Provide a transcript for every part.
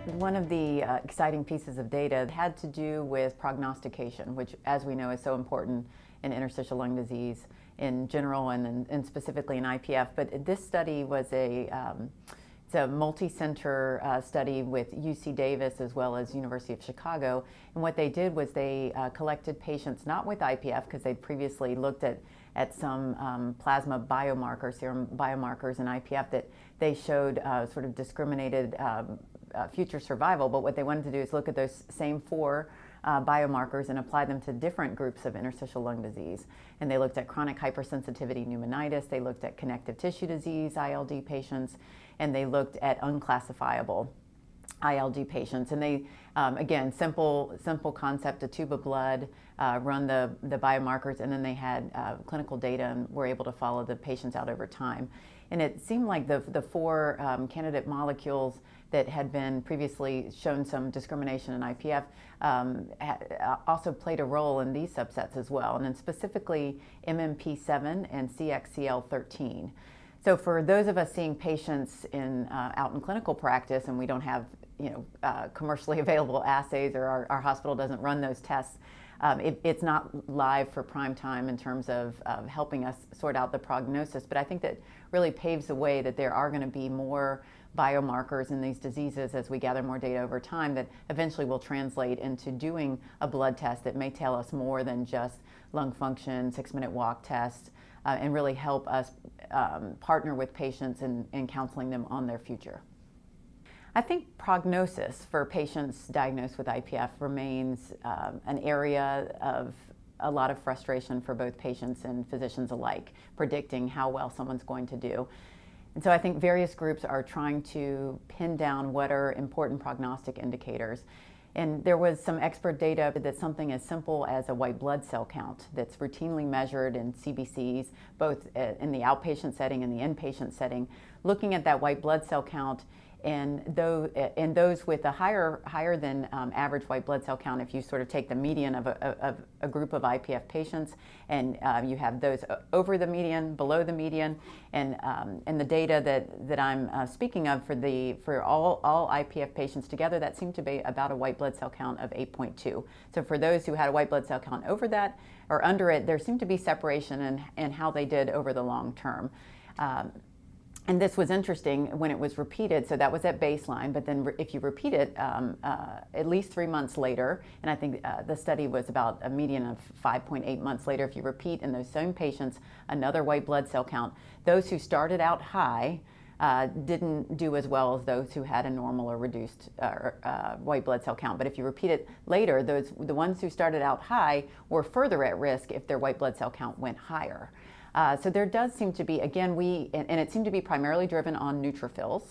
One of the exciting pieces of data had to do with prognostication, which, as we know, is so important in interstitial lung disease in general and specifically in IPF. But this study was it's a multi-center study with UC Davis as well as University of Chicago. And what they did was they collected patients not with IPF, because they'd previously looked at some plasma biomarkers, serum biomarkers in IPF that they showed sort of discriminated future survival. But what they wanted to do is look at those same four biomarkers and apply them to different groups of interstitial lung disease. And they looked at chronic hypersensitivity pneumonitis, they looked at connective tissue disease, ILD patients, and they looked at unclassifiable ILD patients. And they, again, simple concept, a tube of blood, run the biomarkers, and then they had clinical data and were able to follow the patients out over time. And it seemed like the four candidate molecules that had been previously shown some discrimination in IPF also played a role in these subsets as well, and then specifically MMP7 and CXCL13. So for those of us seeing patients out in clinical practice, and we don't have commercially available assays, or our hospital doesn't run those tests, it's not live for prime time in terms of helping us sort out the prognosis. But I think that really paves the way that there are going to be more biomarkers in these diseases as we gather more data over time that eventually will translate into doing a blood test that may tell us more than just lung function, 6-minute walk test, and really help us partner with patients in counseling them on their future. I think prognosis for patients diagnosed with IPF remains an area of a lot of frustration for both patients and physicians alike, predicting how well someone's going to do. And so I think various groups are trying to pin down what are important prognostic indicators. And there was some expert data that something as simple as a white blood cell count that's routinely measured in CBCs, both in the outpatient setting and the inpatient setting, looking at that white blood cell count. And those with a higher than average white blood cell count, if you sort of take the median of a group of IPF patients, and you have those over the median, below the median, and the data that I'm speaking of for all IPF patients together, that seemed to be about a white blood cell count of 8.2. So for those who had a white blood cell count over that or under it, there seemed to be separation in how they did over the long term. And this was interesting when it was repeated, so that was at baseline, but then if you repeat it at least 3 months later, and I think the study was about a median of 5.8 months later, if you repeat in those same patients another white blood cell count, those who started out high didn't do as well as those who had a normal or reduced white blood cell count. But if you repeat it later, the ones who started out high were further at risk if their white blood cell count went higher. So there does seem to be, again, and it seemed to be primarily driven on neutrophils,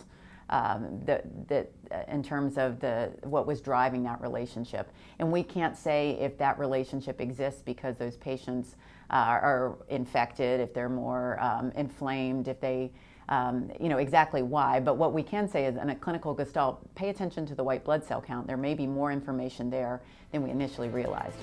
in terms of what was driving that relationship. And we can't say if that relationship exists because those patients are infected, if they're more inflamed, if they, exactly why. But what we can say is, in a clinical gestalt, pay attention to the white blood cell count. There may be more information there than we initially realized.